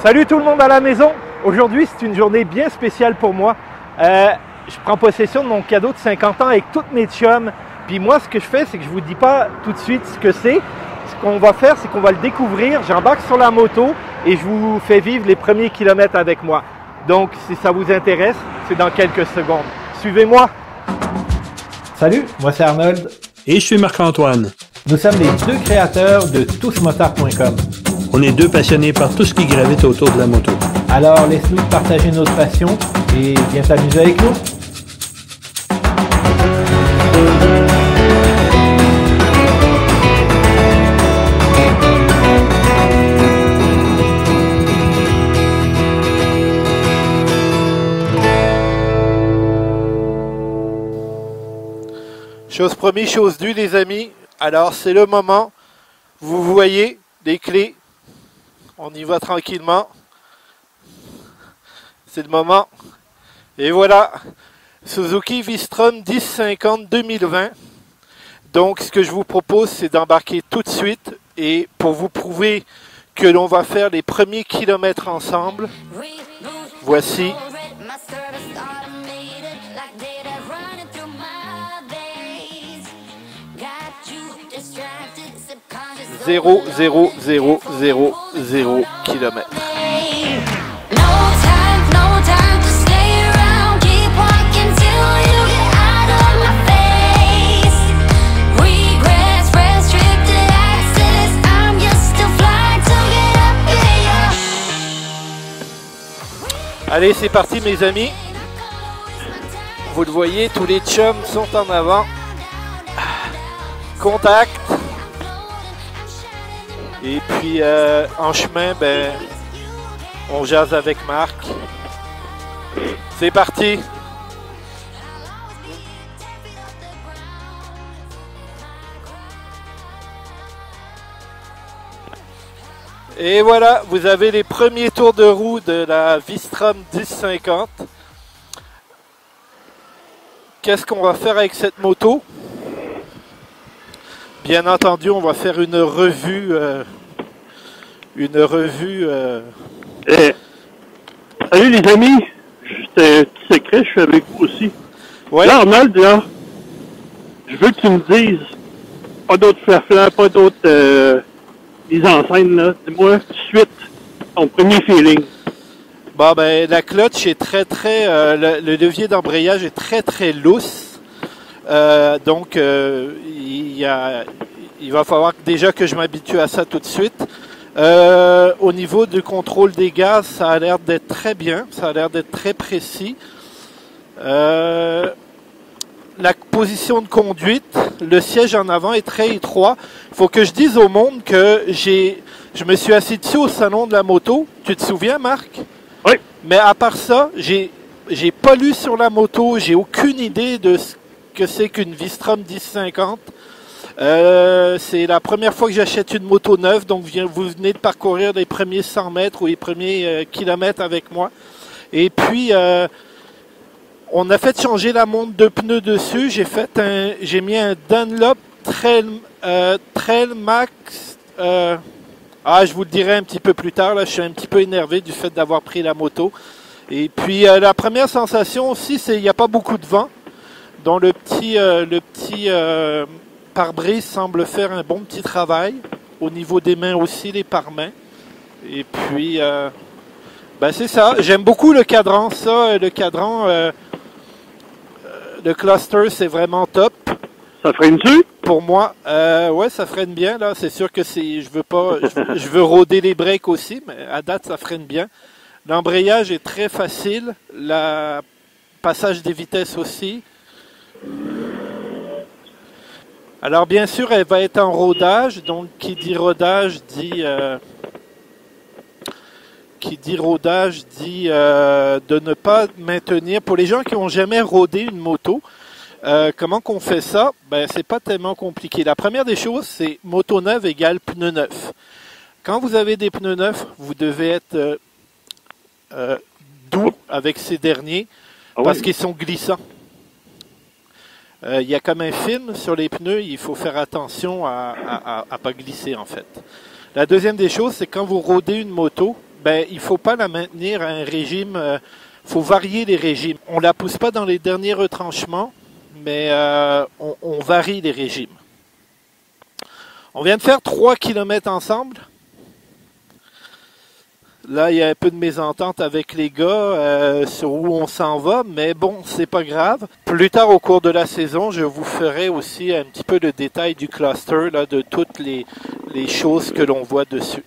Salut tout le monde à la maison. Aujourd'hui, c'est une journée bien spéciale pour moi. Je prends possession de mon cadeau de 50 ans avec toutes mes chums. Puis moi, ce que je fais, c'est que je ne vous dis pas tout de suite ce que c'est. Ce qu'on va faire, c'est qu'on va le découvrir. J'embarque sur la moto et je vous fais vivre les premiers kilomètres avec moi. Donc, si ça vous intéresse, c'est dans quelques secondes. Suivez-moi. Salut, moi c'est Arnold. Et je suis Marc-Antoine. Nous sommes les deux créateurs de tousmotard.com. On est deux passionnés par tout ce qui gravite autour de la moto. Alors, laisse-nous partager notre passion et viens t'amuser avec nous. Chose promise, chose due, les amis. Alors, c'est le moment. Vous voyez les clés. On y va tranquillement. C'est le moment. Et voilà. Suzuki V-Strom 1050 2020. Donc, ce que je vous propose, c'est d'embarquer tout de suite. Et pour vous prouver que l'on va faire les premiers kilomètres ensemble, voici 0,0000 km. Allez, c'est parti mes amis. Vous le voyez, tous les chums sont en avant. Contact. Et puis en chemin, on jase avec Marc. C'est parti. Et voilà, vous avez les premiers tours de roue de la V-Strom 1050. Qu'est-ce qu'on va faire avec cette moto? Bien entendu, on va faire une revue. Salut les amis, juste un petit secret, je suis avec vous aussi. Ouais. Là, Arnold, là, je veux que tu me dises, pas d'autres flaflas, pas d'autres mise en scène, là. Dis-moi tout de suite ton premier feeling. Bon, la clutch est très, le levier d'embrayage est très lousse. Donc, il va falloir déjà que je m'habitue à ça tout de suite. Au niveau du contrôle des gaz, ça a l'air d'être très bien, ça a l'air d'être très précis. La position de conduite, le siège en avant est très étroit. Il faut que je dise au monde que je me suis assis dessus au salon de la moto. Tu te souviens, Marc? Oui. Mais à part ça, j'ai pas lu sur la moto, j'ai aucune idée de ce que c'est qu'une V-Strom 1050. C'est la première fois que j'achète une moto neuve, donc vous venez de parcourir les premiers 100 mètres ou les premiers kilomètres avec moi. Et puis, on a fait changer la montre de pneus dessus. J'ai mis un Dunlop Trail Max. Je vous le dirai un petit peu plus tard. Là, je suis un petit peu énervé du fait d'avoir pris la moto. Et puis, la première sensation aussi, c'est qu'il n'y a pas beaucoup de vent. Donc, le petit pare-brise semble faire un bon petit travail. Au niveau des mains aussi, les pare-mains. Et puis, c'est ça. J'aime beaucoup le cadran. Le cadran, le cluster, c'est vraiment top. Ça freine-tu? Pour moi, ouais, ça freine bien. Là, c'est sûr que je veux rôder les breaks aussi, mais à date, ça freine bien. L'embrayage est très facile. Le passage des vitesses aussi. Alors, bien sûr, elle va être en rodage. Donc, qui dit rodage dit de ne pas maintenir. Pour les gens qui n'ont jamais rodé une moto, comment qu'on fait ça? C'est pas tellement compliqué. La première des choses, c'est moto neuve égale pneu neuf. Quand vous avez des pneus neufs, vous devez être doux avec ces derniers parce qu'ils sont glissants. Il y a comme un film sur les pneus, il faut faire attention à pas glisser en fait. La deuxième des choses, c'est quand vous rodez une moto, ben, il ne faut pas la maintenir à un régime, faut varier les régimes. On ne la pousse pas dans les derniers retranchements, mais on varie les régimes. On vient de faire 3 km ensemble. Là, il y a un peu de mésentente avec les gars sur où on s'en va, mais bon, c'est pas grave. Plus tard au cours de la saison, je vous ferai aussi un petit peu le détail du cluster, là, de toutes les choses que l'on voit dessus.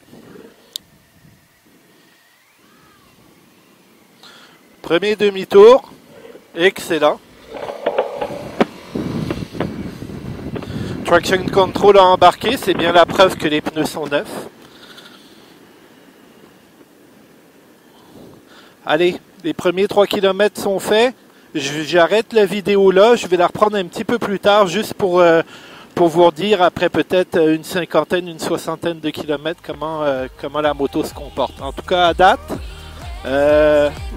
Premier demi-tour, excellent. Traction Control a embarqué, c'est bien la preuve que les pneus sont neufs. Allez, les premiers 3 km sont faits. J'arrête la vidéo là. Je vais la reprendre un petit peu plus tard, juste pour vous dire, après peut-être une cinquantaine, une soixantaine de kilomètres, comment la moto se comporte. En tout cas, à date,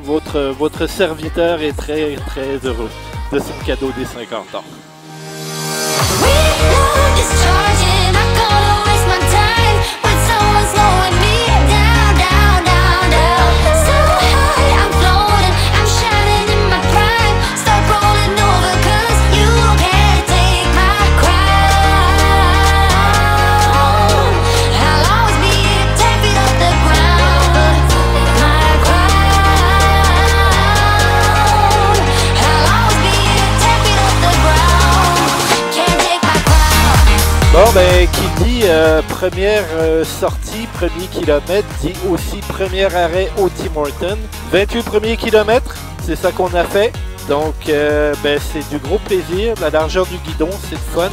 votre serviteur est très, très heureux de son cadeau des 50 ans. Bon, ben, qui dit première sortie, premier kilomètre, dit aussi premier arrêt au Tim Hortons. 28 premiers kilomètres, c'est ça qu'on a fait. Donc, ben, c'est du gros plaisir. La largeur du guidon, c'est le fun,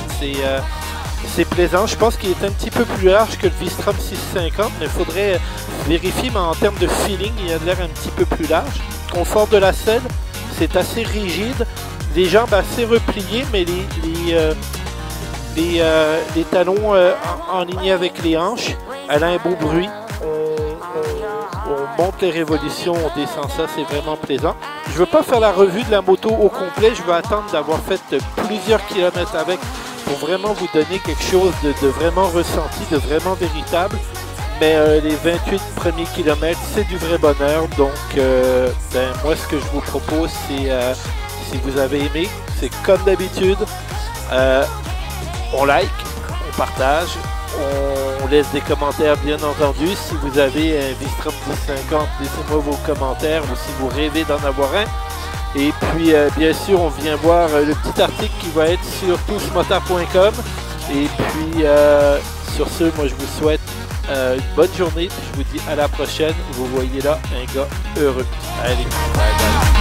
c'est plaisant. Je pense qu'il est un petit peu plus large que le V-Strom 650, mais il faudrait vérifier. Mais en termes de feeling, il a l'air un petit peu plus large. Confort de la selle, c'est assez rigide. Les jambes assez repliées, mais les talons en ligne avec les hanches. Elle a un beau bruit. On monte les révolutions, on descend ça, c'est vraiment plaisant. Je ne veux pas faire la revue de la moto au complet. Je veux attendre d'avoir fait plusieurs kilomètres avec pour vraiment vous donner quelque chose de vraiment ressenti, de vraiment véritable. Mais les 28 premiers kilomètres, c'est du vrai bonheur. Donc, ben, moi, ce que je vous propose, c'est, si vous avez aimé, c'est comme d'habitude, on like, on partage, on laisse des commentaires bien entendu. Si vous avez un V-Strom 1050, laissez-moi vos commentaires ou si vous rêvez d'en avoir un. Et puis bien sûr, on vient voir le petit article qui va être sur tousmotard.com. Et puis sur ce, moi je vous souhaite une bonne journée. Je vous dis à la prochaine. Vous voyez là un gars heureux. Allez, bye bye.